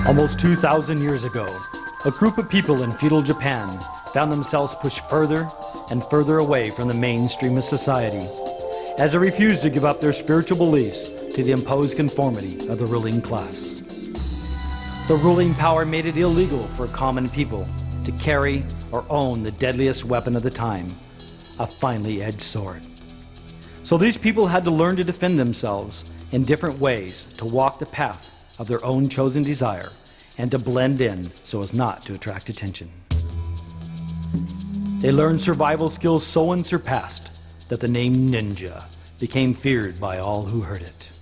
Almost 2,000 years ago, a group of people in feudal Japan found themselves pushed further and further away from the mainstream of society as they refused to give up their spiritual beliefs to the imposed conformity of the ruling class. The ruling power made it illegal for common people to carry or own the deadliest weapon of the time, a finely edged sword. So these people had to learn to defend themselves in different ways, to walk the path of their own chosen desire, and to blend in so as not to attract attention. They learned survival skills so unsurpassed that the name ninja became feared by all who heard it.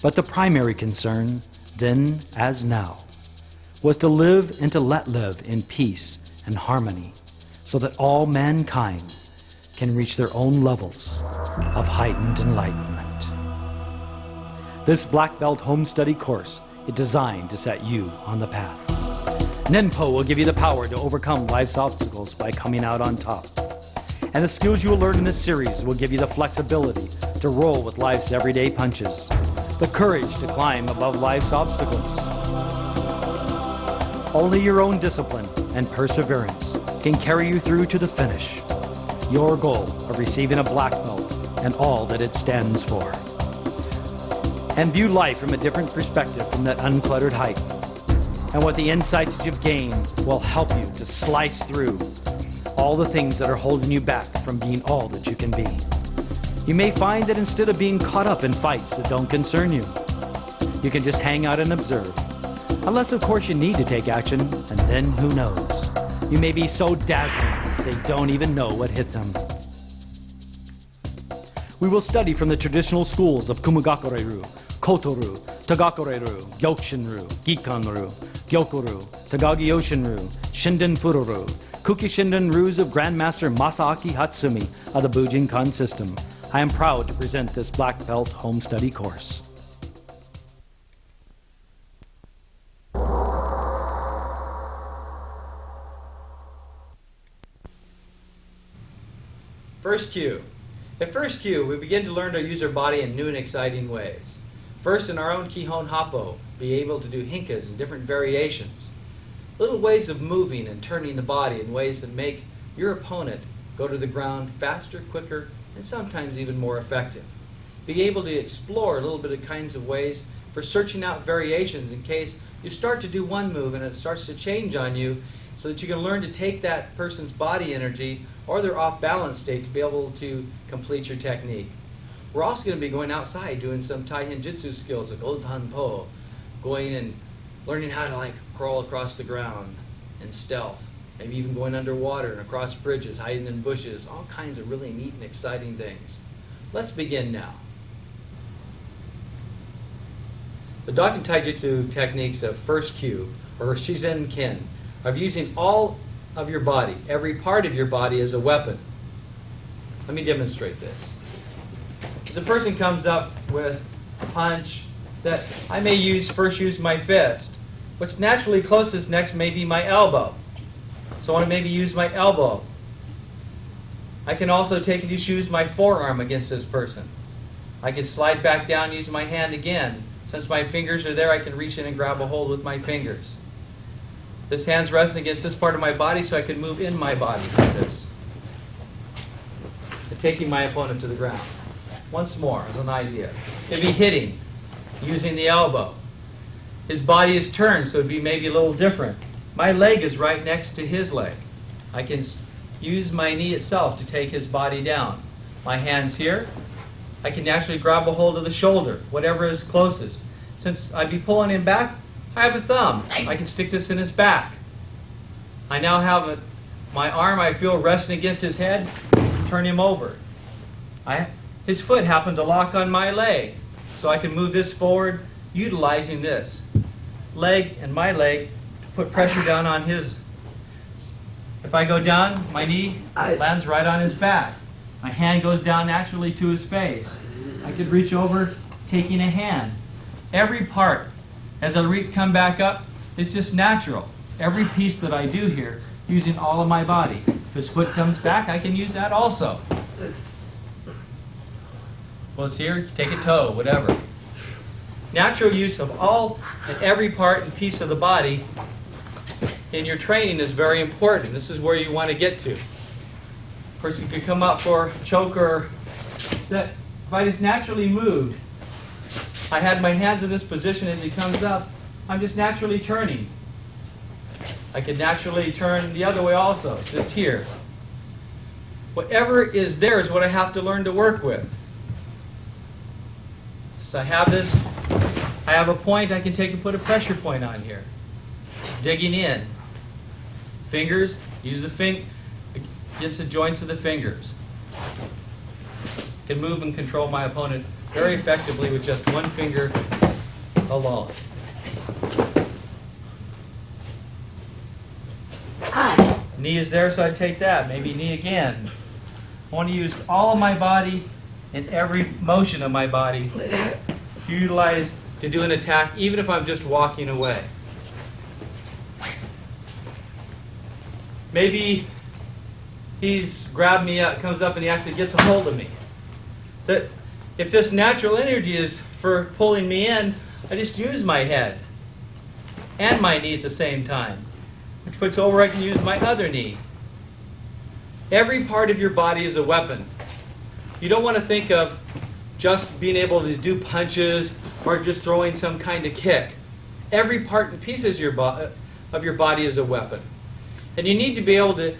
But the primary concern, then as now, was to live and to let live in peace and harmony so that all mankind can reach their own levels of heightened enlightenment. This Black Belt Home Study course is designed to set you on the path. Nenpo will give you the power to overcome life's obstacles by coming out on top. And the skills you will learn in this series will give you the flexibility to roll with life's everyday punches, the courage to climb above life's obstacles. Only your own discipline and perseverance can carry you through to the finish. Your goal of receiving a black belt and all that it stands for. And view life from a different perspective from that uncluttered height. And what the insights that you've gained will help you to slice through all the things that are holding you back from being all that you can be. You may find that instead of being caught up in fights that don't concern you, you can just hang out and observe. Unless, of course, you need to take action, and then who knows? You may be so dazzling they don't even know what hit them. We will study from the traditional schools of Kumagakure-ryu, Koto-ryu, Tagakure-ryu, Gyokushin-ryu, Gikan-ryu, Gyokuro, Tagagi-Yoshin-ryu, Shinden-Furo-ryu, Kuki-Shinden-ryus of Grandmaster Masaaki Hatsumi of the Bujinkan system. I am proud to present this Black Belt Home Study course. First cue. At first cue, we begin to learn to use our body in new and exciting ways. First, in our own Kihon Happo, be able to do hinkas in different variations. Little ways of moving and turning the body in ways that make your opponent go to the ground faster, quicker, and sometimes even more effective. Be able to explore a little bit of kinds of ways for searching out variations in case you start to do one move and it starts to change on you, so that you can learn to take that person's body energy or their off-balance state to be able to complete your technique. We're also going to be going outside doing some Tai-Hin Jitsu skills like Otan Po, going and learning how to crawl across the ground and stealth, maybe even going underwater and across bridges, hiding in bushes, all kinds of really neat and exciting things. Let's begin now. The Dokken Taijutsu techniques of first cue, or Shizen Ken, of using all of your body, every part of your body as a weapon. Let me demonstrate this. As a person comes up with a punch that I may first use my fist. What's naturally closest next may be my elbow. So I want to maybe use my elbow. I can also take and just use my forearm against this person. I can slide back down, use my hand again. Since my fingers are there, I can reach in and grab a hold with my fingers. This hand's resting against this part of my body, so I can move in my body like this, and taking my opponent to the ground. Once more, as an idea. It'd be hitting, using the elbow. His body is turned, so it'd be maybe a little different. My leg is right next to his leg. I can use my knee itself to take his body down. My hand's here. I can actually grab a hold of the shoulder, whatever is closest. Since I'd be pulling him back, I have a thumb. I can stick this in his back. I now have my arm, I feel, resting against his head, turn him over. His foot happened to lock on my leg, so I can move this forward, utilizing this leg and my leg to put pressure down on his. If I go down, my knee lands right on his back. My hand goes down naturally to his face. I could reach over, taking a hand. Every part, as I come back up, it's just natural. Every piece that I do here, using all of my body. If his foot comes back, I can use that also. Well, it's here, take a toe, whatever. Natural use of all and every part and piece of the body in your training is very important. This is where you want to get to. Of course, you could come up for choke or that. If I just naturally moved, I had my hands in this position as he comes up, I'm just naturally turning. I could naturally turn the other way also, just here. Whatever is there is what I have to learn to work with. So I have this, I have a point I can take and put a pressure point on here. Digging in. Fingers, use the against the joints of the fingers. Can move and control my opponent very effectively with just one finger alone. Knee is there, so I take that. Maybe knee again. I want to use all of my body and every motion of my body to utilize to do an attack, even if I'm just walking away. Maybe he's grabbed me up, comes up, and he actually gets a hold of me. That if this natural energy is for pulling me in, I just use my head and my knee at the same time. Which puts over, I can use my other knee. Every part of your body is a weapon. You don't want to think of just being able to do punches or just throwing some kind of kick. Every part and piece of your body is a weapon. And you need to be able to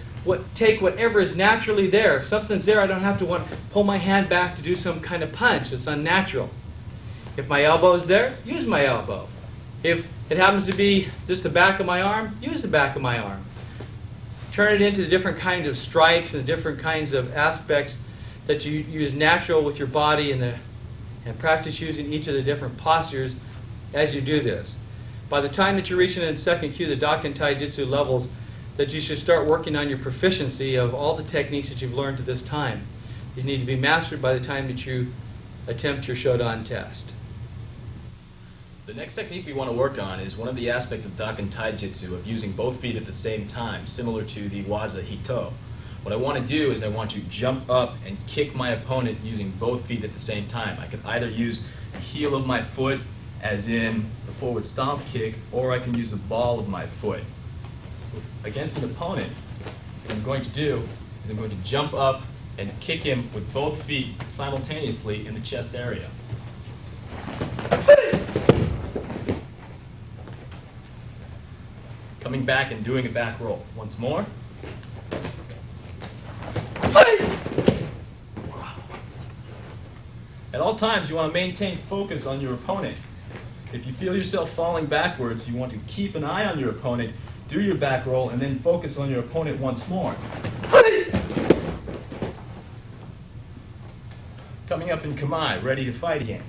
take whatever is naturally there. If something's there, I don't have to want to pull my hand back to do some kind of punch. It's unnatural. If my elbow is there, use my elbow. If it happens to be just the back of my arm, use the back of my arm. Turn it into different kinds of strikes and different kinds of aspects that you use natural with your body and practice using each of the different postures as you do this. By the time that you're reaching in second kyu, the Dokken Taijutsu levels, that you should start working on your proficiency of all the techniques that you've learned to this time. These need to be mastered by the time that you attempt your Shodan test. The next technique we want to work on is one of the aspects of Dokken Taijutsu of using both feet at the same time, similar to the Waza Hito. What I want to do is I want to jump up and kick my opponent using both feet at the same time. I can either use the heel of my foot, as in the forward stomp kick, or I can use the ball of my foot. Against an opponent, what I'm going to do is I'm going to jump up and kick him with both feet simultaneously in the chest area. Coming back and doing a back roll. Once more. At all times, you want to maintain focus on your opponent. If you feel yourself falling backwards, you want to keep an eye on your opponent, do your back roll, and then focus on your opponent once more. Coming up in Kamae, ready to fight again.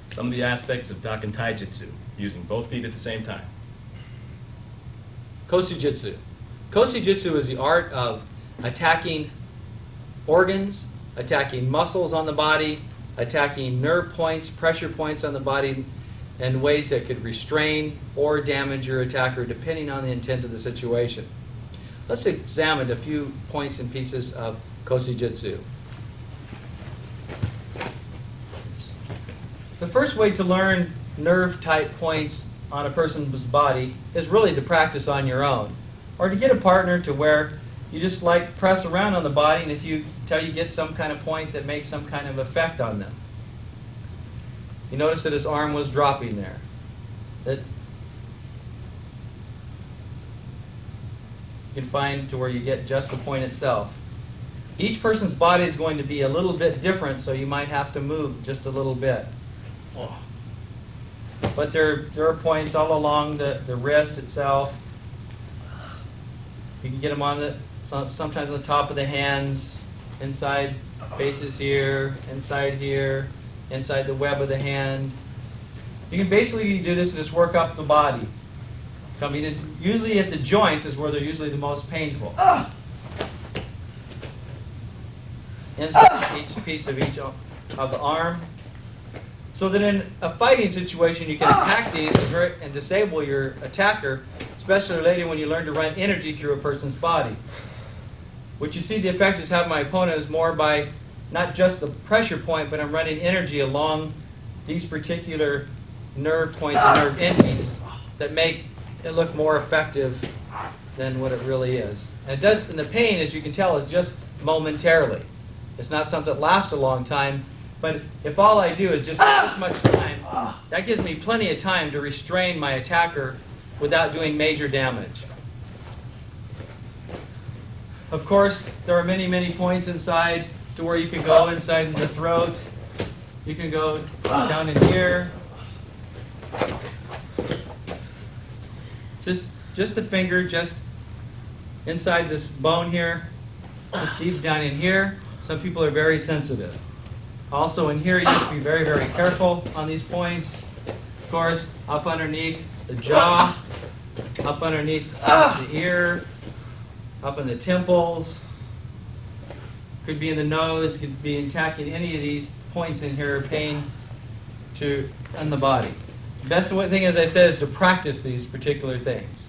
Some of the aspects of Dokken Taijutsu, using both feet at the same time. Kosujutsu. Kosujutsu is the art of attacking organs, attacking muscles on the body, attacking nerve points, pressure points on the body in ways that could restrain or damage your attacker depending on the intent of the situation. Let's examine a few points and pieces of Kosujutsu. The first way to learn nerve-type points on a person's body is really to practice on your own, or to get a partner to where you just like press around on the body, and if you get some kind of point that makes some kind of effect on them. You notice that his arm was dropping there. That you can find to where you get just the point itself. Each person's body is going to be a little bit different, so you might have to move just a little bit. But there are points all along the wrist itself. You can get them on sometimes on the top of the hands, inside faces here, inside the web of the hand. You can basically do this and just work up the body. Coming in, usually at the joints is where they're usually the most painful. Inside each piece of the arm. So that in a fighting situation, you can attack these and disable your attacker, especially later when you learn to run energy through a person's body. What you see the effect is have my opponent is more by not just the pressure point, but I'm running energy along these particular nerve points and nerve endings that make it look more effective than what it really is. And it does, and the pain, as you can tell, is just momentarily. It's not something that lasts a long time, but if all I do is just this much time, that gives me plenty of time to restrain my attacker without doing major damage. Of course, there are many, many points inside to where you can go inside the throat. You can go down in here. Just the finger, just inside this bone here, just deep down in here. Some people are very sensitive. Also in here, you have to be very, very careful on these points. Of course, up underneath the jaw, up underneath the ear, up in the temples. Could be in the nose, could be attacking any of these points in here, pain in the body. The best thing, as I said, is to practice these particular things.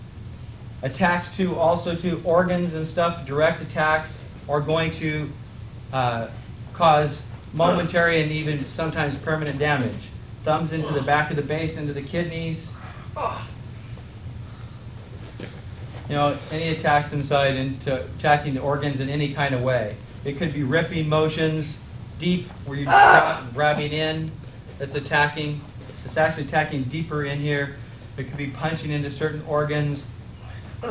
Attacks also to organs and stuff, direct attacks, are going to cause momentary and even sometimes permanent damage. Thumbs into the back of the base, into the kidneys. You know, any attacks inside into attacking the organs in any kind of way. It could be ripping motions, deep, where you're grabbing in, that's attacking. It's actually attacking deeper in here. It could be punching into certain organs,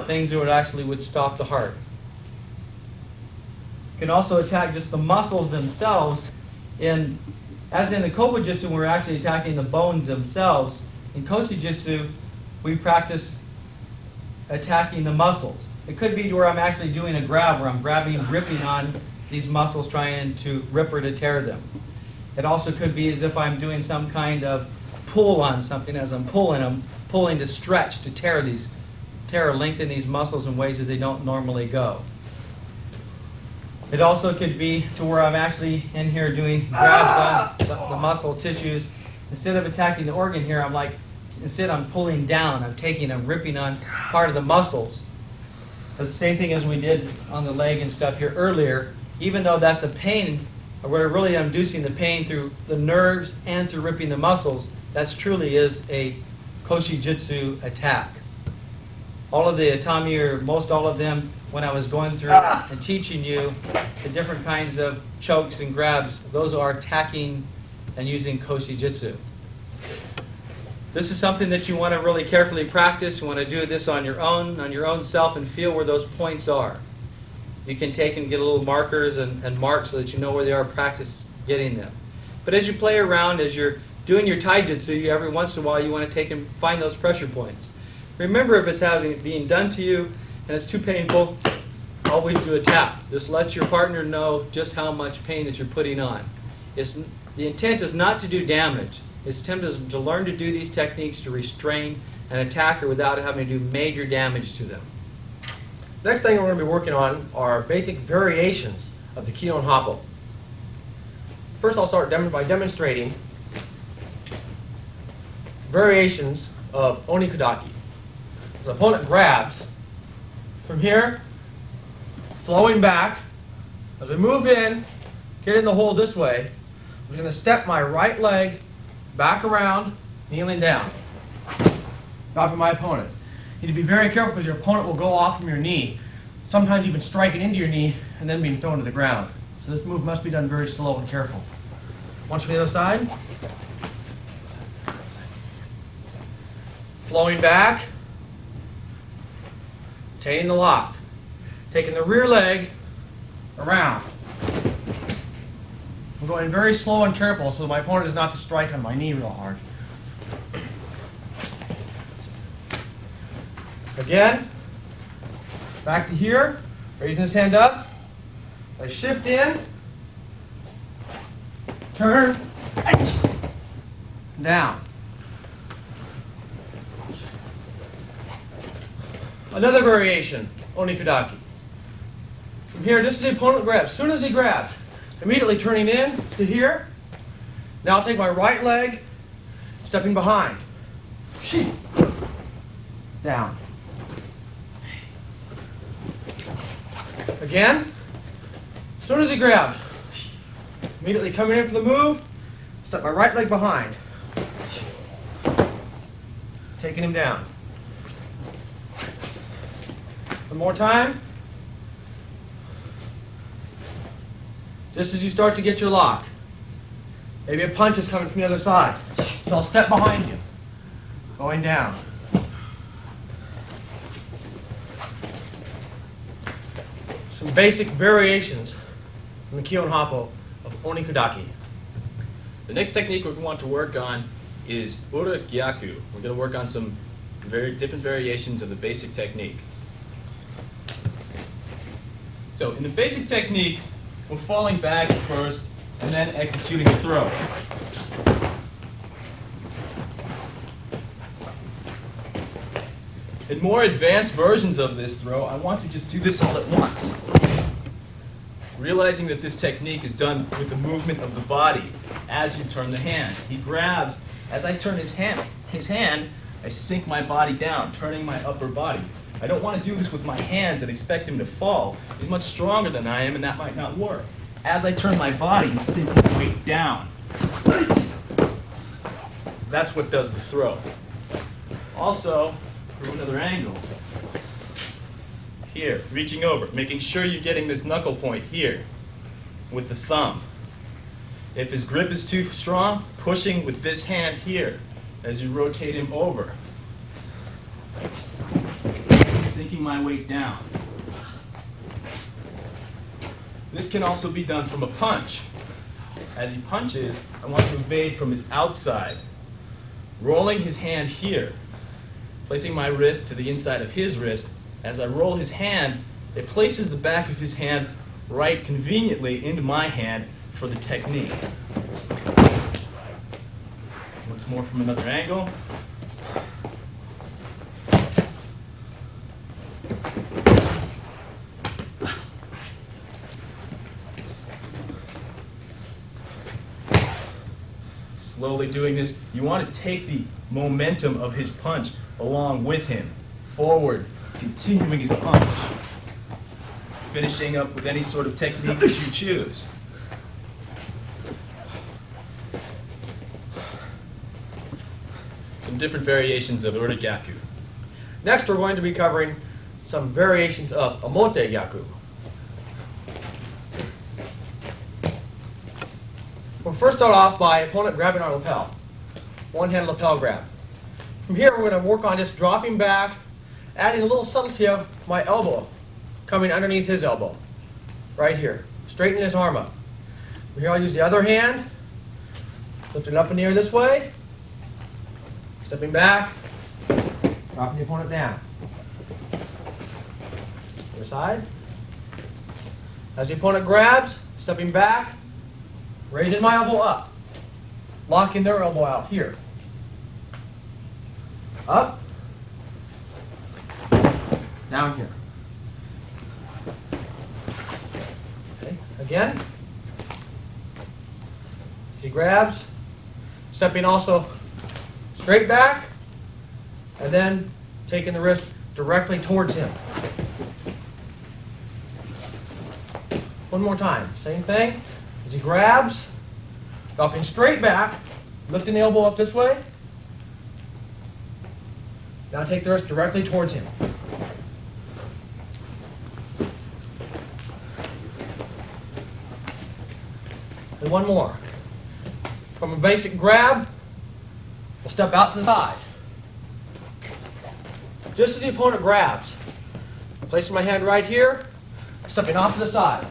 things that would stop the heart. It can also attack just the muscles themselves. As in the Kobu-jitsu, we're actually attacking the bones themselves. In Koshi-jitsu, we practice attacking the muscles. It could be to where I'm actually doing a grab, where I'm ripping on these muscles, trying to rip or to tear them. It also could be as if I'm doing some kind of pull on something as I'm pulling them, pulling to stretch, to tear or lengthen these muscles in ways that they don't normally go. It also could be to where I'm actually in here doing grabs on the muscle tissues. Instead of attacking the organ here, instead I'm pulling down, I'm ripping on part of the muscles. It's the same thing as we did on the leg and stuff here earlier. Even though that's a pain, where really I'm inducing the pain through the nerves and through ripping the muscles, that truly is a Koshi-jitsu attack. All of the atami, or most all of them, when I was going through and teaching you the different kinds of chokes and grabs, those are attacking and using Koshi-jitsu. This is something that you want to really carefully practice. You want to do this on your own self, and feel where those points are. You can take and get little markers and mark so that you know where they are, practice getting them. But as you play around, as you're doing your taijutsu, every once in a while you want to take and find those pressure points. Remember, if it's being done to you and it's too painful, always do a tap. Just let your partner know just how much pain that you're putting on. The intent is not to do damage. It's to learn to do these techniques to restrain an attacker without having to do major damage to them. Next thing we're going to be working on are basic variations of the Kion Happo. First, I'll start by demonstrating variations of Onikudaki. The opponent grabs from here, flowing back. As we move in, get in the hold this way, I'm going to step my right leg back around, kneeling down, dropping my opponent. You need to be very careful because your opponent will go off from your knee, sometimes even striking into your knee and then being thrown to the ground. So this move must be done very slow and careful. Once from the other side. Flowing back, taking the lock, taking the rear leg around. I'm going very slow and careful so my opponent is not to strike on my knee real hard. Again, back to here, raising his hand up. I shift in, turn, down. Another variation, Onikudaki. From here, this is the opponent grabs. As soon as he grabs, immediately turning in to here. Now I'll take my right leg, stepping behind. Down. Again, As soon as he grabs, immediately coming in for the move, step my right leg behind. Taking him down. One more time. Just as you start to get your lock, maybe a punch is coming from the other side. So I'll step behind you, going down. Some basic variations from the Kihon Happo of Onikodaki. The next technique we want to work on is Ura Gyaku. We're going to work on some very different variations of the basic technique. So in the basic technique, we're falling back first and then executing the throw. In more advanced versions of this throw, I want to just do this all at once. Realizing that this technique is done with the movement of the body as you turn the hand. He grabs. As I turn his hand, I sink my body down, turning my upper body. I don't want to do this with my hands and expect him to fall. He's much stronger than I am, and that might not work. As I turn my body and sink my weight down. That's what does the throw. Also, from another angle, here, reaching over, making sure you're getting this knuckle point here with the thumb. If his grip is too strong, pushing with this hand here as you rotate him over. Sinking my weight down. This can also be done from a punch. As he punches, I want to evade from his outside. Rolling his hand here, placing my wrist to the inside of his wrist. As I roll his hand, it places the back of his hand right conveniently into my hand for the technique. Once more from another angle. Slowly doing this, you want to take the momentum of his punch along with him, forward, continuing his punch, finishing up with any sort of technique that you choose. Some different variations of Ura Gyaku. Next, we're going to be covering some variations of Omote Gyaku. We'll first start off by opponent grabbing our lapel. One-hand lapel grab. From here, we're going to work on just dropping back, adding a little subtlety of my elbow coming underneath his elbow. Right here. Straighten his arm up. From here, I'll use the other hand, lift it up in the air this way, stepping back, dropping the opponent down. Other side. As the opponent grabs, stepping back, raising my elbow up, locking their elbow out here. Up, down here. Okay, again. As he grabs, stepping also straight back, and then taking the wrist directly towards him. One more time, same thing. As he grabs, dropping straight back, lifting the elbow up this way. Now take the wrist directly towards him. And one more. From a basic grab, we'll step out to the side. Just as the opponent grabs, placing my hand right here, stepping off to the side.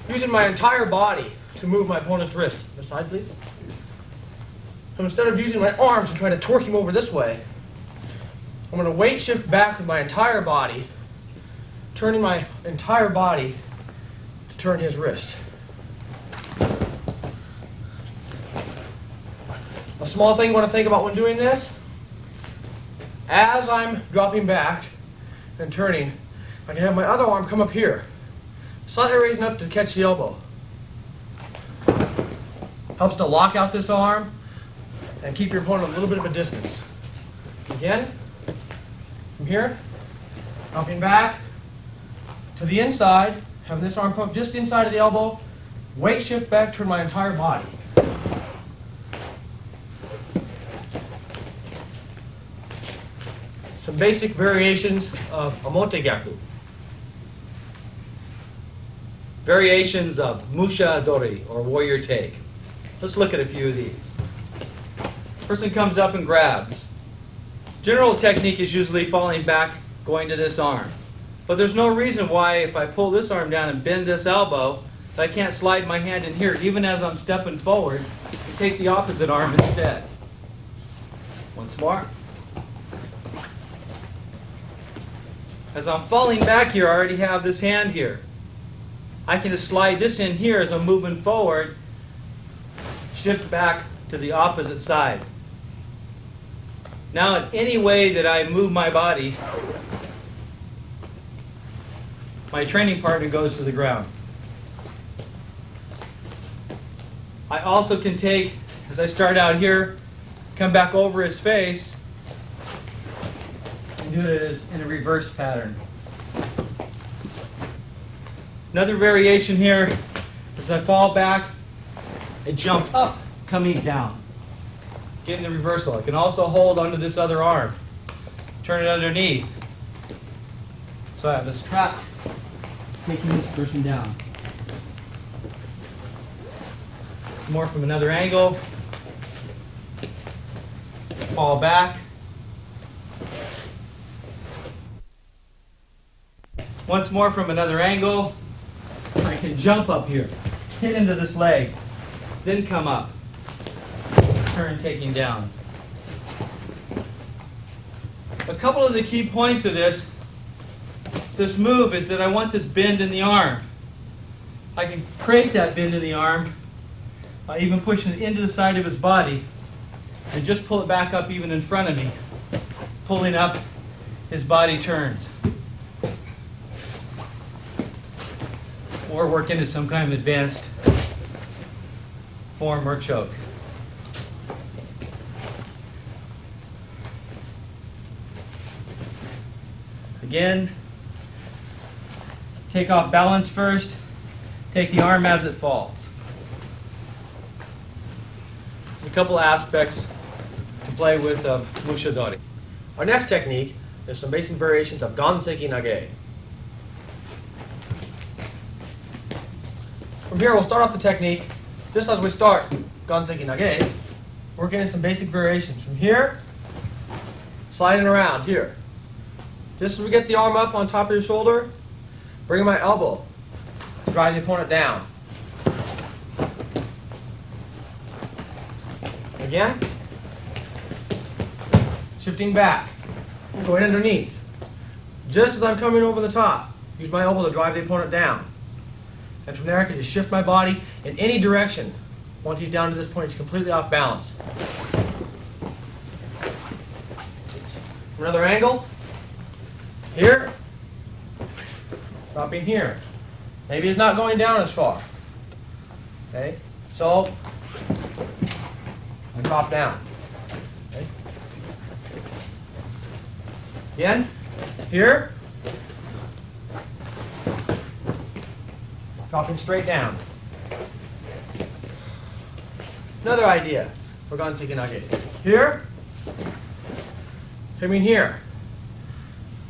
Using my entire body to move my opponent's wrist. This side, please. So instead of using my arms and trying to torque him over this way, I'm going to weight shift back with my entire body, turning my entire body to turn his wrist. A small thing you want to think about when doing this, as I'm dropping back and turning, I can have my other arm come up here, slightly raising up to catch the elbow. Helps to lock out this arm and keep your opponent a little bit of a distance. Again, from here, dropping back, to the inside, having this arm come up just inside of the elbow, weight shift back toward my entire body. Some basic variations of Omotegaku. Variations of Musha Dori, or warrior take. Let's look at a few of these. Person comes up and grabs. General technique is usually falling back, going to this arm. But there's no reason why, if I pull this arm down and bend this elbow, that I can't slide my hand in here, even as I'm stepping forward, and take the opposite arm instead. Once more. As I'm falling back here, I already have this hand here. I can just slide this in here as I'm moving forward, shift back to the opposite side. Now, in any way that I move my body, my training partner goes to the ground. I also can take, as I start out here, come back over his face, and do it as in a reverse pattern. Another variation here is I fall back and jump up, coming down. Getting the reversal. I can also hold onto this other arm. Turn it underneath. So I have this trap taking this person down. Some more from another angle. Fall back. Once more from another angle. I can jump up here, hit into this leg, then come up, turn taking down. A couple of the key points of this move is that I want this bend in the arm. I can create that bend in the arm by even pushing it into the side of his body and just pull it back up even in front of me. Pulling up, his body turns. Or work into some kind of advanced form or choke. Again, take off balance first, take the arm as it falls. There's a couple aspects to play with Musha Dori. Our next technique is some basic variations of Ganseki Nage. From here, we'll start off the technique just as we start Ganseki Nage, working in some basic variations. From here, sliding around here. Just as we get the arm up on top of your shoulder, bring my elbow, drive the opponent down. Again, shifting back, going underneath. Just as I'm coming over the top, use my elbow to drive the opponent down. And from there, I can just shift my body in any direction. Once he's down to this point, he's completely off balance. From another angle, here, dropping here. Maybe he's not going down as far. Okay, so I drop down. Okay. Again, here, dropping straight down. Another idea for Ganseki Nage. Here, coming here,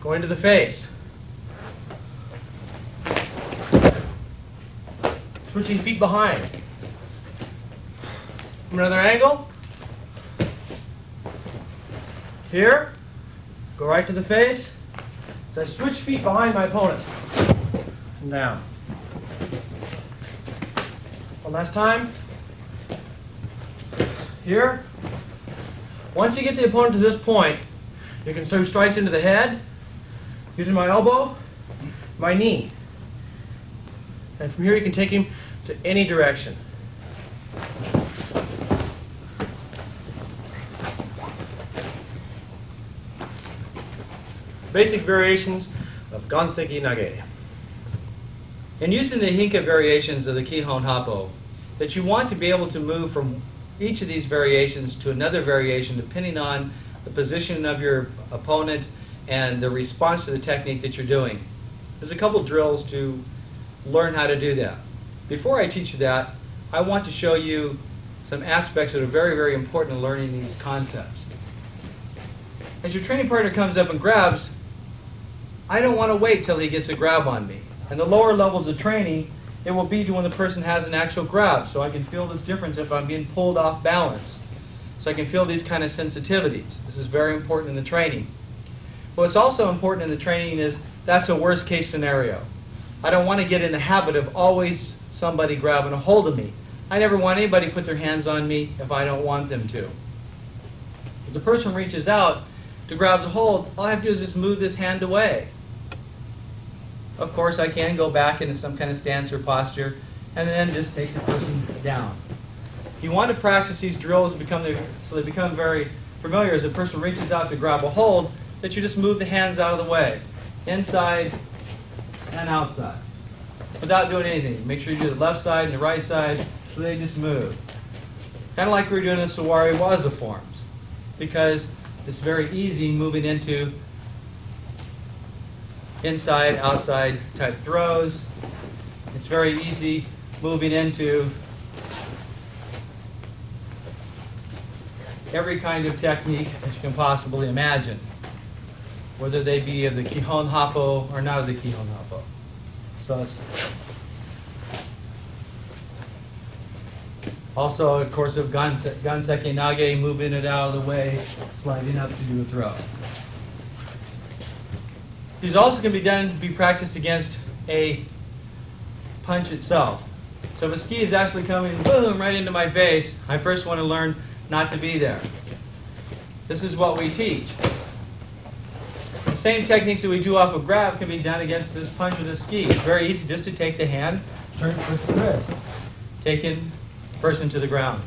going to the face. Switching feet behind. From another angle. Here, go right to the face. So I switch feet behind my opponent. And down. One last time. Here. Once you get the opponent to this point, you can throw strikes into the head, using my elbow, my knee. And from here you can take him to any direction. Basic variations of Ganseki Nage. In using the Hinka variations of the Kihon Happo, that you want to be able to move from each of these variations to another variation depending on the position of your opponent and the response to the technique that you're doing. There's a couple drills to learn how to do that. Before I teach you that, I want to show you some aspects that are very, very important in learning these concepts. As your training partner comes up and grabs, I don't want to wait till he gets a grab on me. And the lower levels of training, it will be to when the person has an actual grab, so I can feel this difference if I'm being pulled off balance. So I can feel these kind of sensitivities. This is very important in the training. What's also important in the training is that's a worst case scenario. I don't want to get in the habit of always somebody grabbing a hold of me. I never want anybody to put their hands on me if I don't want them to. If the person reaches out to grab the hold, all I have to do is just move this hand away. Of course, I can go back into some kind of stance or posture and then just take the person down. You want to practice these drills so they become very familiar. As a person reaches out to grab a hold, that you just move the hands out of the way, inside and outside, without doing anything. Make sure you do the left side and the right side, so they just move. Kind of like we were doing in Sawari Waza forms, because it's very easy moving into inside, outside type throws. It's very easy moving into every kind of technique that you can possibly imagine, whether they be of the Kihon Happo or not of the Kihon Happo. So it's also, of course, of Ganseki Nage, moving it out of the way, sliding up to do a throw. These also can be practiced against a punch itself. So if a ski is actually coming, boom, right into my face, I first want to learn not to be there. This is what we teach. The same techniques that we do off of grab can be done against this punch with a ski. It's very easy just to take the hand, turn it towards the wrist, taking the person to the ground.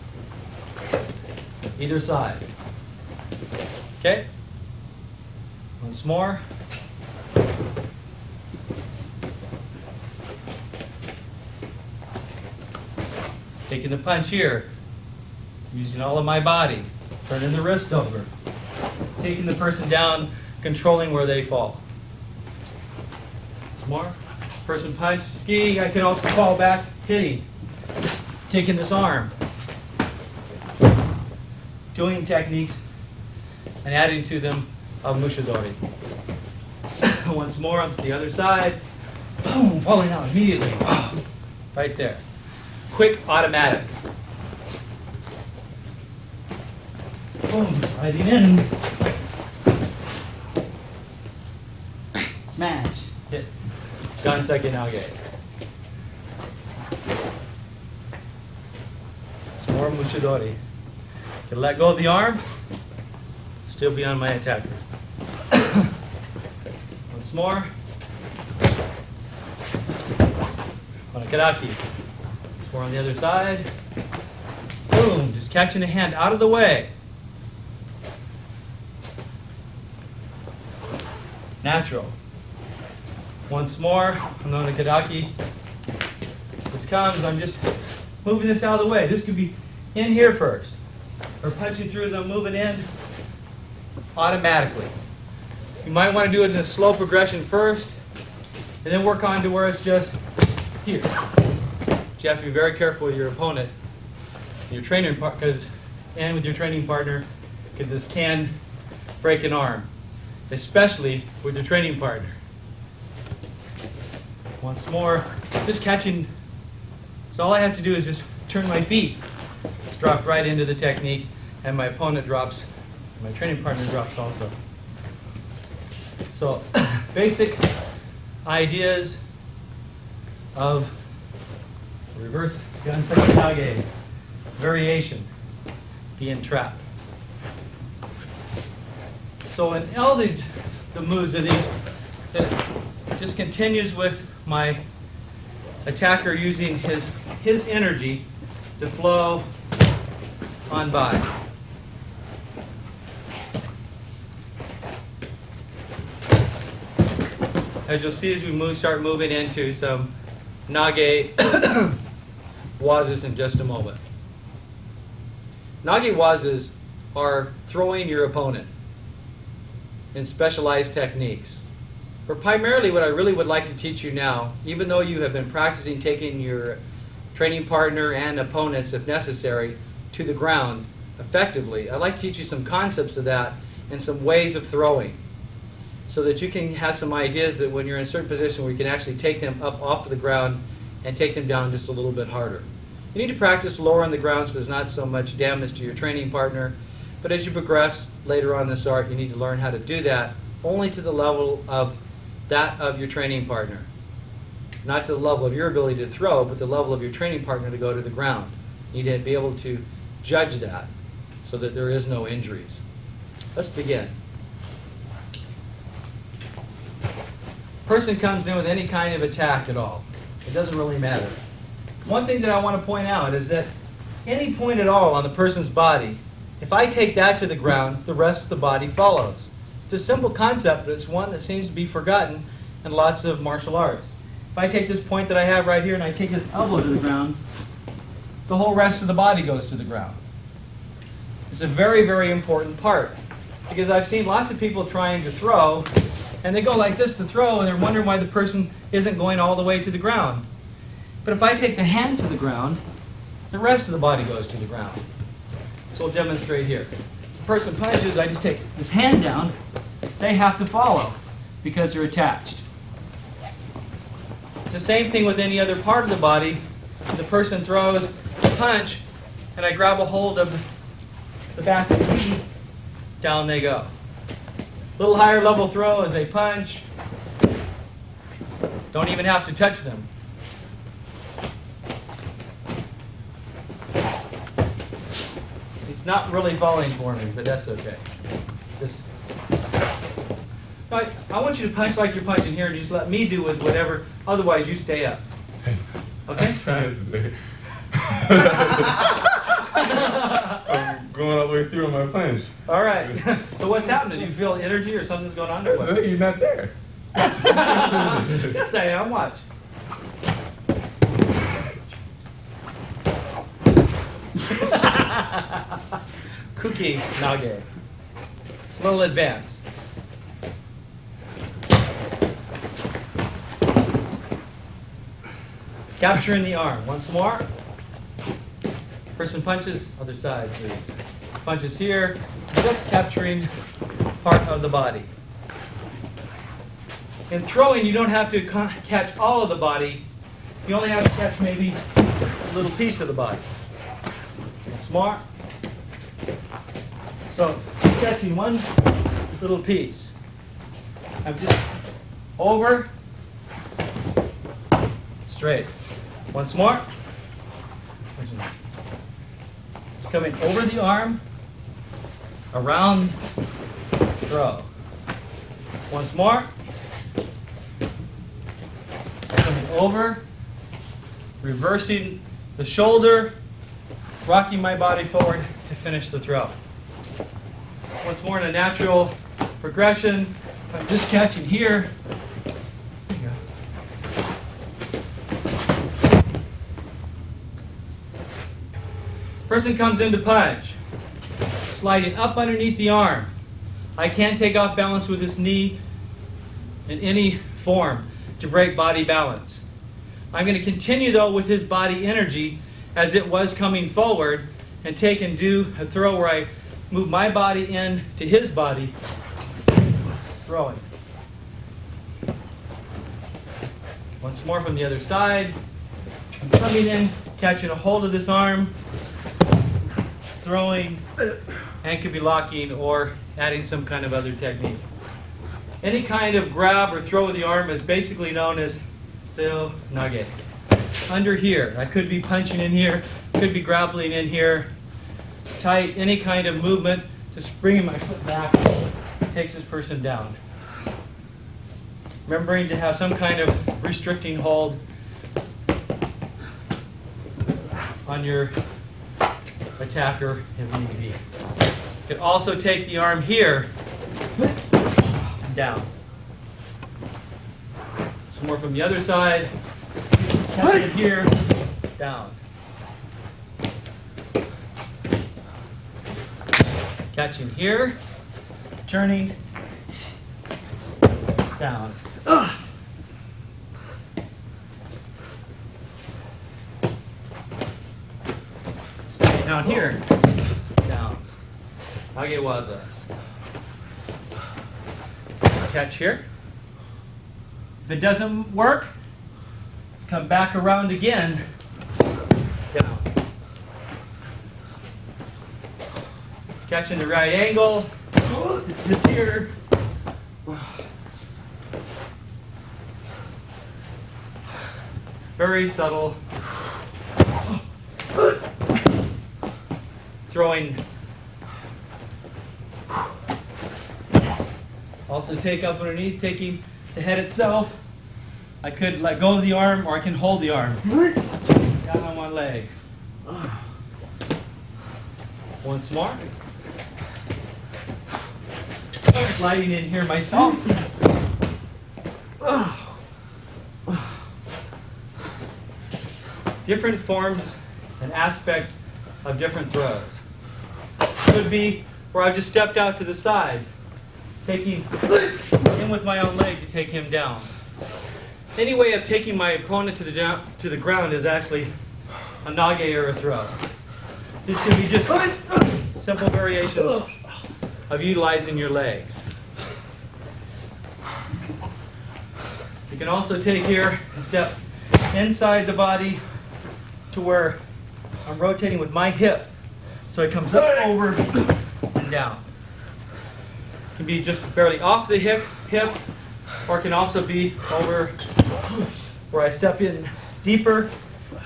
Either side. Okay? Once more. Taking the punch here, using all of my body, turning the wrist over, taking the person down, controlling where they fall. Once more. Person punch, ski, I can also fall back, hitting, taking this arm, doing techniques and adding to them of Mushidori. Once more on the other side, boom, falling out immediately, right there. Quick, automatic. Boom, sliding in. Smash, hit. Ganseki Nage. It's more Mushidori. Can let go of the arm, still be on my attacker. Once more. Onakaraki. Once more on the other side. Boom, just catching the hand out of the way. Natural. Once more, Onakaraki. This comes, I'm just moving this out of the way. This could be in here first, or punching through as I'm moving in automatically. You might want to do it in a slow progression first, and then work on to where it's just here. But you have to be very careful with your opponent, your training and with your training partner, because this can break an arm, especially with your training partner. Once more, just catching. So all I have to do is just turn my feet. Just drop right into the technique, and my opponent drops. My training partner drops also. So basic ideas of reverse Ganseki Nage, variation, being trapped. So in all the moves of these, it just continues with my attacker using his energy to flow on by. As you'll see as we start moving into some Nage Wazas in just a moment. Nage Wazas are throwing your opponent in specialized techniques. But primarily what I really would like to teach you now, even though you have been practicing taking your training partner and opponents, if necessary, to the ground effectively, I'd like to teach you some concepts of that and some ways of throwing, so that you can have some ideas that when you're in a certain position where you can actually take them up off of the ground and take them down just a little bit harder. You need to practice lower on the ground so there's not so much damage to your training partner, but as you progress later on in this art, you need to learn how to do that only to the level of that of your training partner. Not to the level of your ability to throw, but the level of your training partner to go to the ground. You need to be able to judge that so that there is no injuries. Let's begin. Person comes in with any kind of attack at all. It doesn't really matter. One thing that I want to point out is that any point at all on the person's body, if I take that to the ground, the rest of the body follows. It's a simple concept, but it's one that seems to be forgotten in lots of martial arts. If I take this point that I have right here and I take this elbow to the ground, the whole rest of the body goes to the ground. It's a very, very important part, because I've seen lots of people trying to throw, and they go like this to throw, and they're wondering why the person isn't going all the way to the ground. But if I take the hand to the ground, the rest of the body goes to the ground. So we'll demonstrate here. If the person punches, I just take this hand down. They have to follow because they're attached. It's the same thing with any other part of the body. If the person throws a punch, and I grab a hold of the back of the knee, down they go. A little higher level throw as they punch. Don't even have to touch them. He's not really falling for me, but that's okay. Just, I want you to punch like you're punching here, and just let me do with whatever. Otherwise, you stay up. Okay? I'm going all the way through on my punch. All right. So what's happening? Do you feel energy or something's going on? Or what? You're not there. Yes, I am. Watch. Kuki Nage. It's a little advanced. Capturing the arm. Once more. Person punches, other side, please. Punches here, just capturing part of the body. In throwing, you don't have to catch all of the body. You only have to catch maybe a little piece of the body. Once more. So, just catching one little piece. I'm just over, straight. Once more. Just coming over the arm, around, throw. Once more. Coming over, reversing the shoulder, rocking my body forward to finish the throw. Once more in a natural progression, I'm just catching here. There you go. Person comes in to punch, sliding up underneath the arm. I can't take off balance with this knee in any form to break body balance. I'm going to continue though with his body energy as it was coming forward and take and do a throw where I move my body in to his body, throwing. Once more from the other side. I'm coming in, catching a hold of this arm, throwing, and could be locking or adding some kind of other technique. Any kind of grab or throw of the arm is basically known as seo nage. Under here, I could be punching in here, could be grappling in here, tight, any kind of movement, just bringing my foot back, takes this person down. Remembering to have some kind of restricting hold on your attacker if need be. You can also take the arm here, down. Some more from the other side. Catch it here, down. Catching here, turning, down. down here. Down. Nage-waza. Catch here. If it doesn't work, come back around again. Down. Catch in the right angle. Just here. Very subtle. Throwing. Also take up underneath, taking the head itself. I could let go of the arm, or I can hold the arm. Down on one leg. Once more. Sliding in here myself. Different forms and aspects of different throws. Could be where I've just stepped out to the side, taking in with my own leg to take him down. Any way of taking my opponent to the ground is actually a nage or a throw. This can be just simple variations of utilizing your legs. You can also take here and step inside the body to where I'm rotating with my hip, so it comes up, over, and down. It can be just barely off the hip, or it can also be over where I step in deeper,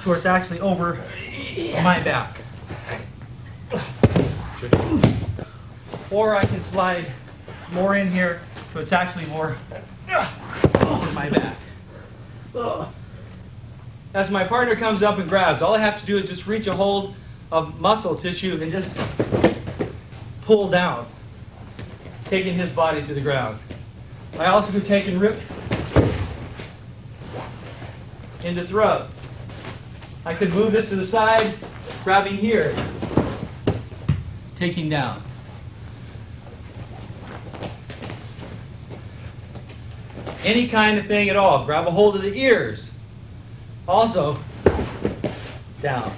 where it's actually over my back. Or I can slide more in here, so it's actually more in my back. As my partner comes up and grabs, all I have to do is just reach a hold of muscle tissue and just pull down, taking his body to the ground. I also could take and rip into throw. I could move this to the side, grabbing here, taking down. Any kind of thing at all. Grab a hold of the ears. Also, down.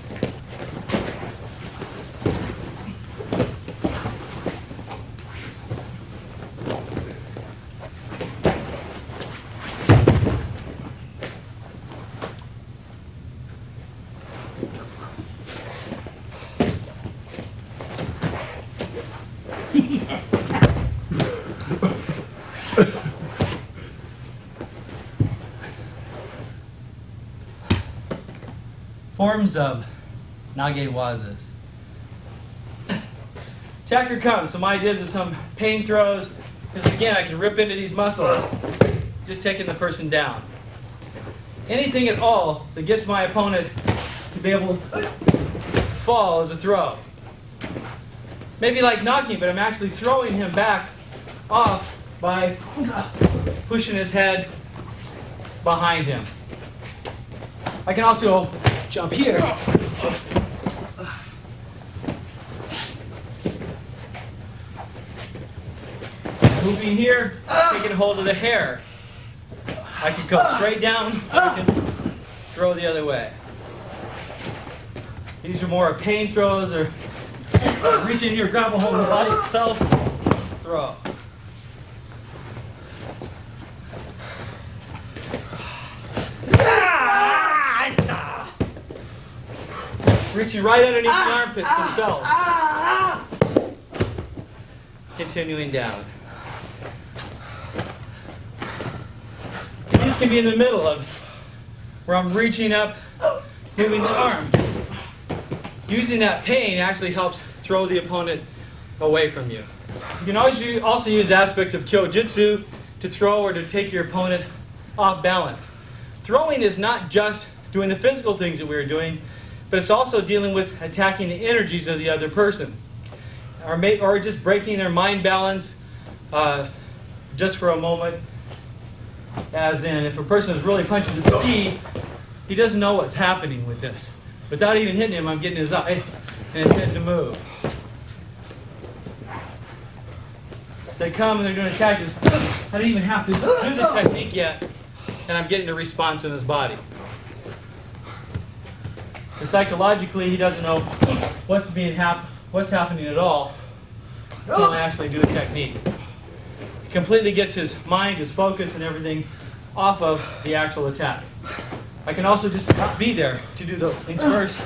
Forms of nage-wazas. Attacker comes, some ideas of some pain throws, because again, I can rip into these muscles, just taking the person down. Anything at all that gets my opponent to be able to fall is a throw. Maybe like knocking, but I'm actually throwing him back off by pushing his head behind him. I can also jump here. Moving here, taking hold of the hair. I can go straight down, I can throw the other way. These are more pain throws, or reach in here, grab a hold of the body itself, throw. Reaching right underneath the armpits themselves. Continuing down. These can be in the middle of where I'm reaching up, moving the arm. Using that pain actually helps throw the opponent away from you. You can also use aspects of kyojutsu to throw or to take your opponent off balance. Throwing is not just doing the physical things that we are doing, but it's also dealing with attacking the energies of the other person, or just breaking their mind balance just for a moment. As in, if a person is really punching the key, he doesn't know what's happening with this. Without even hitting him, I'm getting his eye and his head to move. So they come and they're going to attack us. I don't even have to do the technique yet, and I'm getting the response in his body. And psychologically, he doesn't know what's happening at all until I actually do the technique. He completely gets his mind, his focus, and everything off of the actual attack. I can also just not be there to do those things first,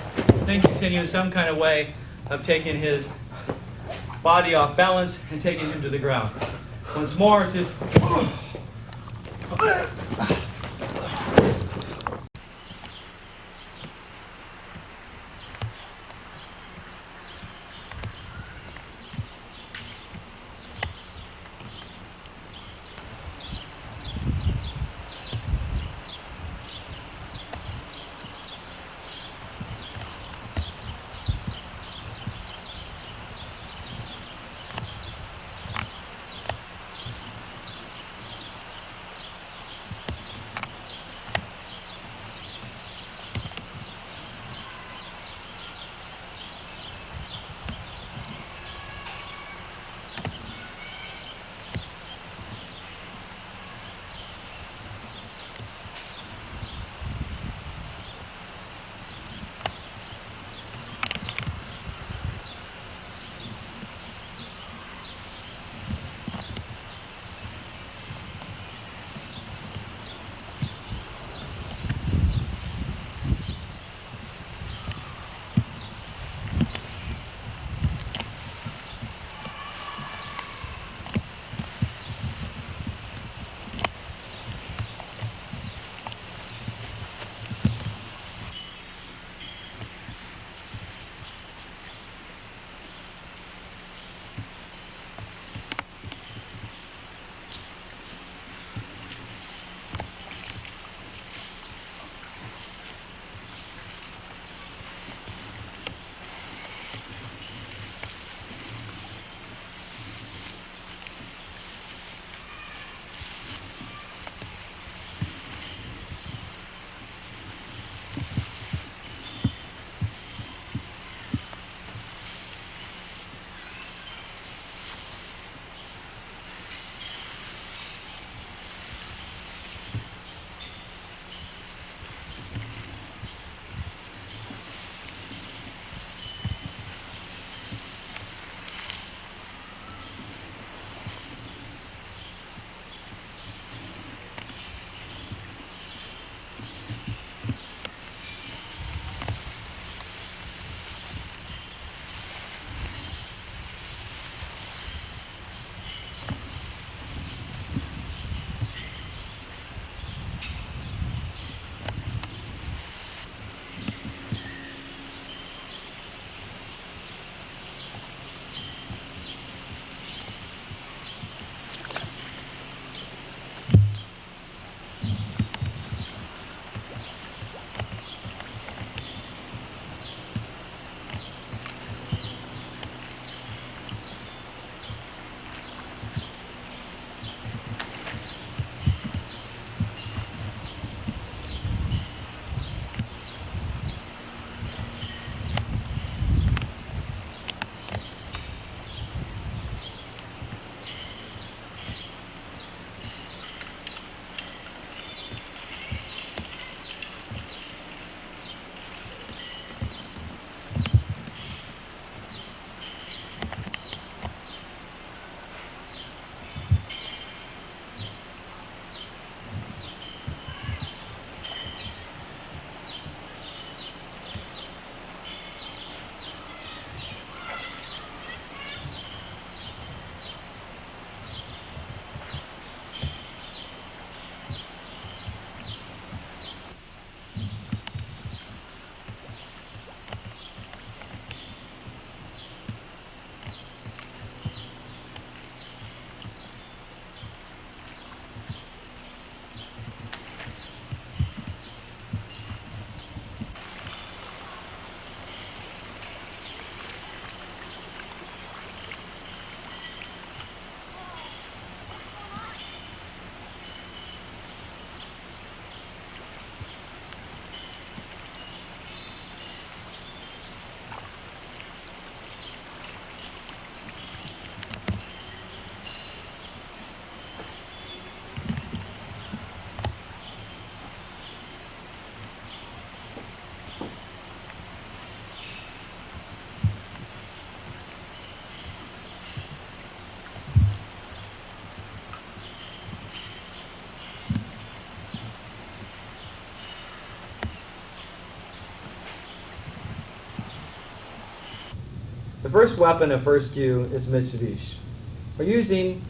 then continue in some kind of way of taking his body off balance and taking him to the ground. Once more, it's just. The first weapon of First Q is Mitsubishi. We're using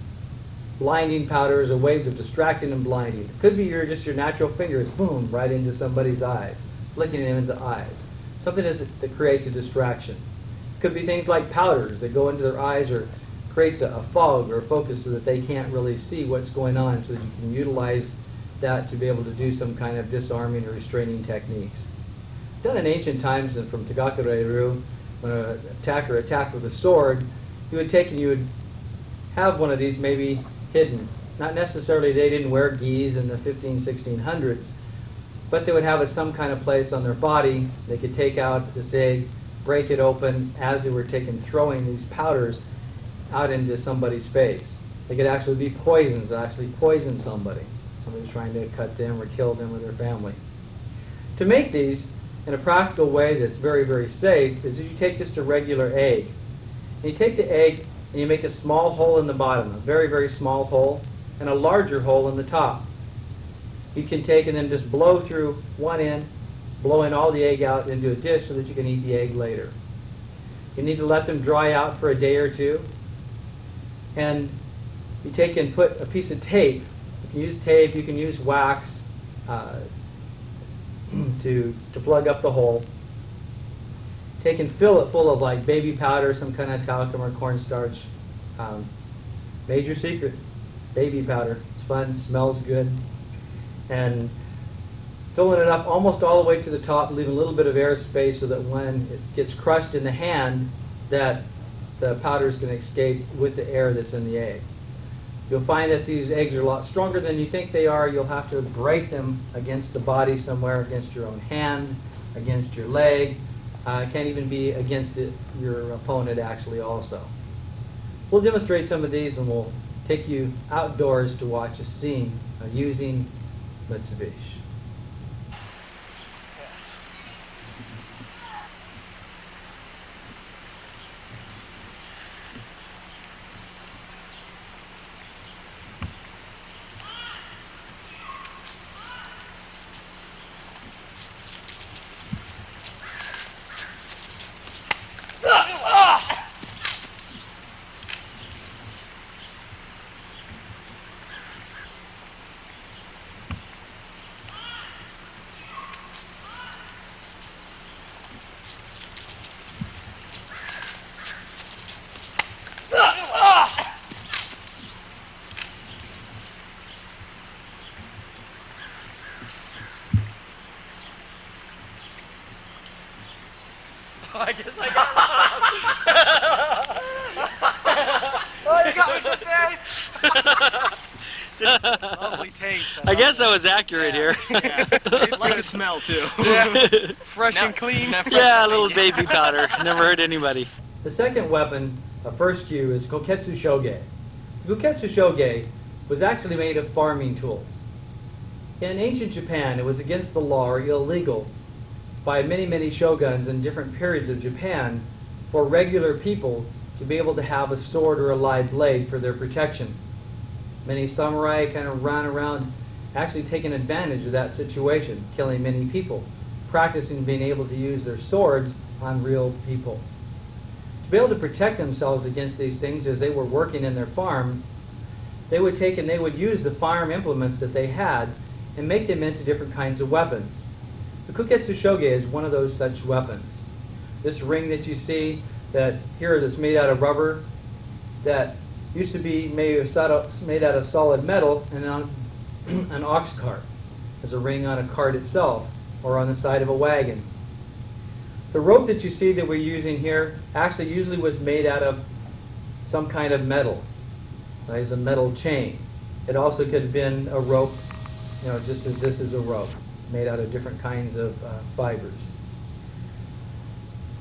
blinding powders or ways of distracting and blinding. It could be just your natural fingers, boom, right into somebody's eyes, flicking them into the eyes. Something that creates a distraction. It could be things like powders that go into their eyes or creates a fog or focus so that they can't really see what's going on, so that you can utilize that to be able to do some kind of disarming or restraining techniques. Done in ancient times and from Tagakureiru, when an attacker attacked with a sword, you would have one of these maybe hidden. Not necessarily they didn't wear gis in the 1600s, but they would have it some kind of place on their body. They could take out this egg, break it open as they were throwing these powders out into somebody's face. They could actually be poisons that actually poison somebody. Somebody's trying to cut them or kill them or their family. To make these in a practical way that's very, very safe is that you take just a regular egg. And you take the egg and you make a small hole in the bottom, a very, very small hole, and a larger hole in the top. You can take and then just blow through one end, blowing all the egg out into a dish so that you can eat the egg later. You need to let them dry out for a day or two. And you take and put a piece of tape. You can use tape, you can use wax to plug up the hole. Take and fill it full of like baby powder, some kind of talcum or cornstarch. Major secret, baby powder. It's fun, smells good. And filling it up almost all the way to the top, leaving a little bit of air space so that when it gets crushed in the hand, that the powder is going to escape with the air that's in the egg. You'll find that these eggs are a lot stronger than you think they are. You'll have to break them against the body somewhere, against your own hand, against your leg. It can't even be against your opponent actually also. We'll demonstrate some of these and we'll take you outdoors to watch a scene using Mitsubishi. I guess I got Oh, you got me today! Lovely taste. I guess I was accurate here. It's like the smell too. Fresh and clean. Yeah, a little baby powder. Never hurt anybody. The second weapon of First Q is Koketsu Shoge. Koketsu Shoge was actually made of farming tools. In ancient Japan, it was against the law or illegal by many, many shoguns in different periods of Japan for regular people to be able to have a sword or a live blade for their protection. Many samurai kind of run around actually taking advantage of that situation, killing many people, practicing being able to use their swords on real people. To be able to protect themselves against these things as they were working in their farm, they would take and they would use the farm implements that they had and make them into different kinds of weapons. The Koketsu Shoge is one of those such weapons. This ring that you see that here that's made out of rubber, that used to be made out of solid metal and on an ox cart. There's a ring on a cart itself or on the side of a wagon. The rope that you see that we're using here actually usually was made out of some kind of metal. It's a metal chain. It also could have been a rope, just as this is a rope, made out of different kinds of fibers.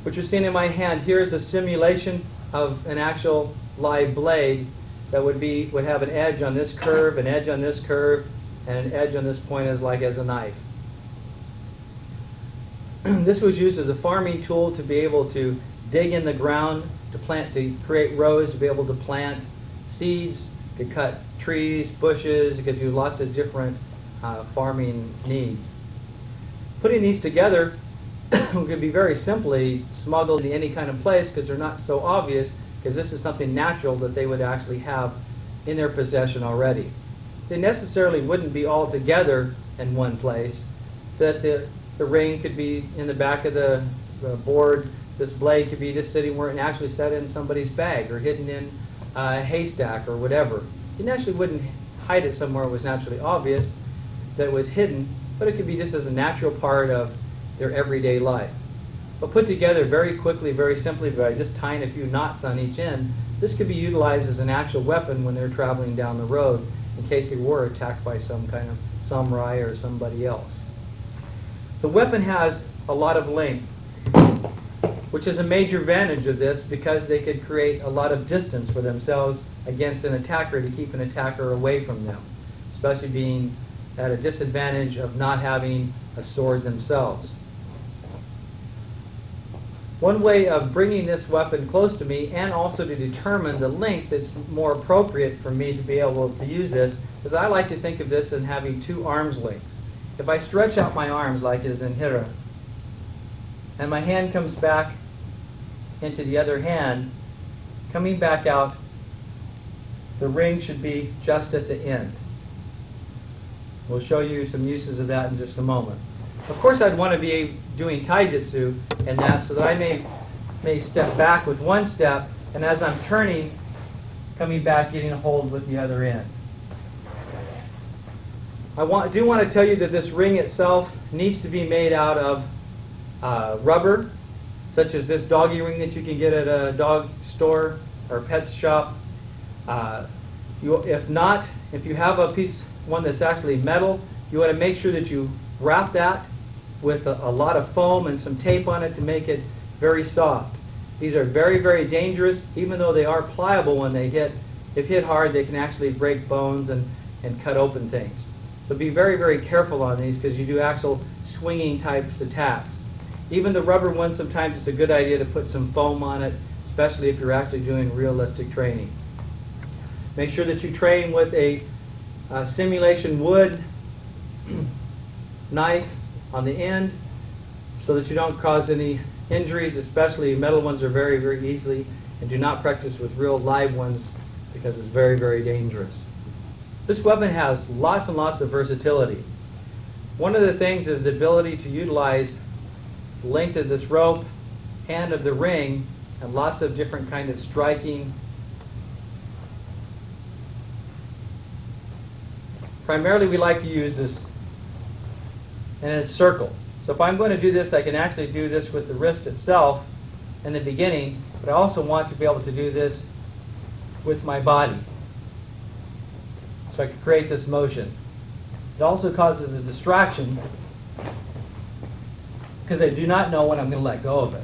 What you're seeing in my hand here is a simulation of an actual live blade that would have an edge on this curve, an edge on this curve, and an edge on this point as a knife. This was used as a farming tool to be able to dig in the ground, to create rows, to be able to plant seeds, to cut trees, bushes, it could do lots of different farming needs. Putting these together could be very simply smuggled into any kind of place because they're not so obvious, because this is something natural that they would actually have in their possession already. They necessarily wouldn't be all together in one place, that the ring could be in the back of the board, this blade could be just sitting where it actually set in somebody's bag or hidden in a haystack or whatever. You naturally wouldn't hide it somewhere it was naturally obvious that it was hidden, but it could be just as a natural part of their everyday life. But put together very quickly, very simply, by just tying a few knots on each end, this could be utilized as an actual weapon when they're traveling down the road in case they were attacked by some kind of samurai or somebody else. The weapon has a lot of length, which is a major advantage of this because they could create a lot of distance for themselves against an attacker to keep an attacker away from them, especially being at a disadvantage of not having a sword themselves. One way of bringing this weapon close to me and also to determine the length that's more appropriate for me to be able to use this is I like to think of this as having 2 arms lengths. If I stretch out my arms like is in Hira, and my hand comes back into the other hand, coming back out, the ring should be just at the end. We'll show you some uses of that in just a moment. Of course, I'd want to be doing taijutsu and that so that I may step back with one step, and as I'm turning, coming back, getting a hold with the other end. I do want to tell you that this ring itself needs to be made out of rubber, such as this doggy ring that you can get at a dog store or pet shop. If not, if you have one that's actually metal, you want to make sure that you wrap that with a lot of foam and some tape on it to make it very soft. These are very, very dangerous, even though they are pliable when they hit. If hit hard, they can actually break bones and cut open things. So be very, very careful on these because you do actual swinging types attacks. Even the rubber ones, sometimes it's a good idea to put some foam on it, especially if you're actually doing realistic training. Make sure that you train with a simulation wood knife on the end so that you don't cause any injuries, especially metal ones are very, very easily, and do not practice with real live ones because it's very, very dangerous. This weapon has lots and lots of versatility. One of the things is the ability to utilize the length of this rope and of the ring and lots of different kind of striking. Primarily we like to use this in a circle. So if I'm going to do this, I can actually do this with the wrist itself in the beginning, but I also want to be able to do this with my body. So I can create this motion. It also causes a distraction because I do not know when I'm going to let go of it.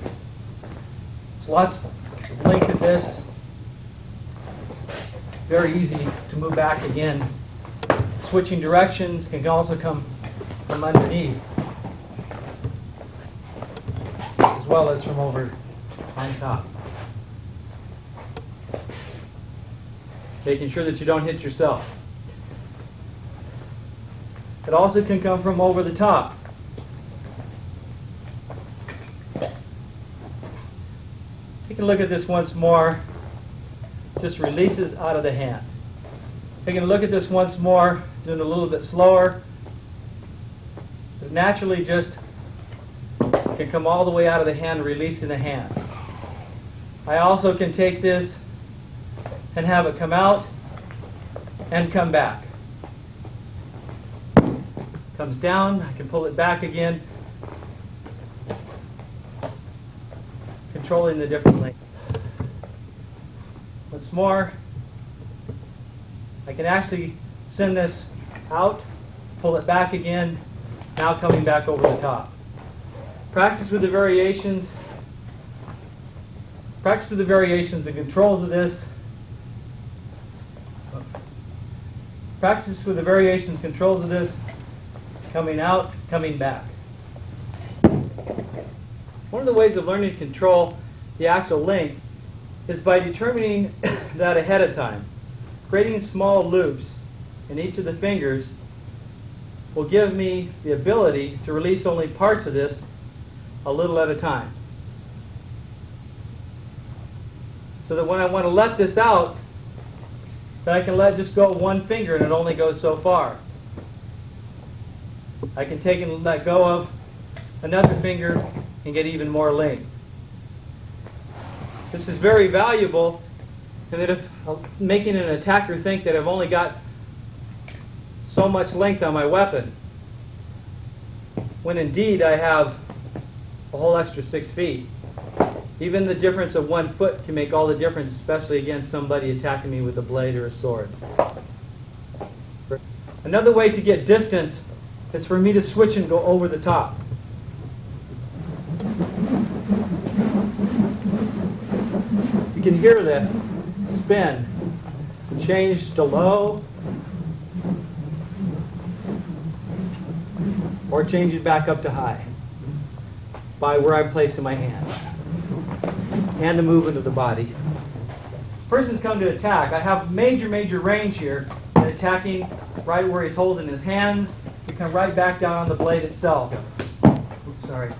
So lots of length of this. Very easy to move back again. Switching directions can also come from underneath as well as from over on top. Making sure that you don't hit yourself. It also can come from over the top. Take a look at this once more. Just releases out of the hand. Taking a look at this once more, doing it a little bit slower. It naturally just can come all the way out of the hand, releasing the hand. I also can take this and have it come out and come back. Comes down, I can pull it back again, controlling the different length. Once more, I can actually send this out, pull it back again, now coming back over the top. Practice with the variations. Practice with the variations and controls of this. Practice with the variations, controls of this. Coming out, coming back. One of the ways of learning to control the actual length is by determining that ahead of time. Creating small loops in each of the fingers will give me the ability to release only parts of this a little at a time. So that when I want to let this out, then I can let just go one finger and it only goes so far. I can take and let go of another finger and get even more length. This is very valuable, and that if making an attacker think that I've only got so much length on my weapon, when indeed I have a whole extra 6 feet. Even the difference of 1 foot can make all the difference, especially against somebody attacking me with a blade or a sword. Another way to get distance is for me to switch and go over the top. You can hear that spin. Change to low, or change it back up to high by where I'm placing my hand and the movement of the body. Person's come to attack. I have major range here in attacking right where he's holding his hands. You come right back down on the blade itself. Oops, sorry.